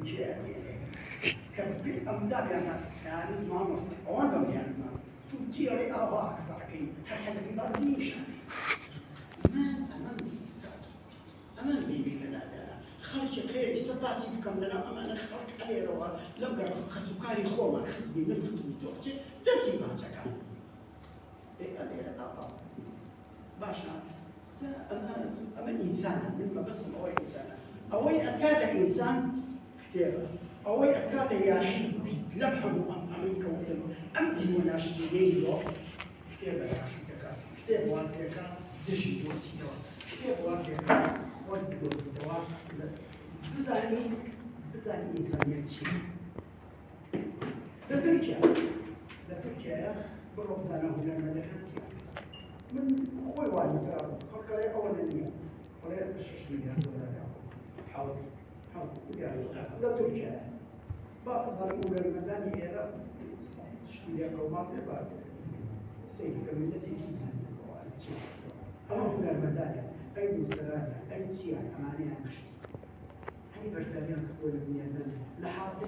تركيا كبير أمداد يعني ما نص أوان بمن يعني نص تركيا لي أربعة ساكين حتى زي برديش أمان بيبي لنا خلق خير استطاعتي بكم لنا أمان خلق عليه روا لو قرأ خسوكاري خوما خسبي من خسبي توقتي دستي ما تكا إيه أنا باشا أمان إنسان مما بس أوي إنسان أوي أكاد إنسان كثيرا أوي أكاد ياشي لبحه أمين كوتن أمدي وناشي ليلو كثيرا ياشي تكا كثير وانتكا دشي وسيدو كثير وانتكا ودو دوار بزاني إنسانيتي لتركيا بروح زانه هنا المدرسة من خوي والي سراب فكر أولا اليوم ولا الشيشتين حاول لا تركيا بقى صار أولى المدني إيرا تشتري قومات بعد سيف كمية تيجي أما أولى المدني أي مسألة أي شيء أمانية مش هاي بردانية كقول من لحاظة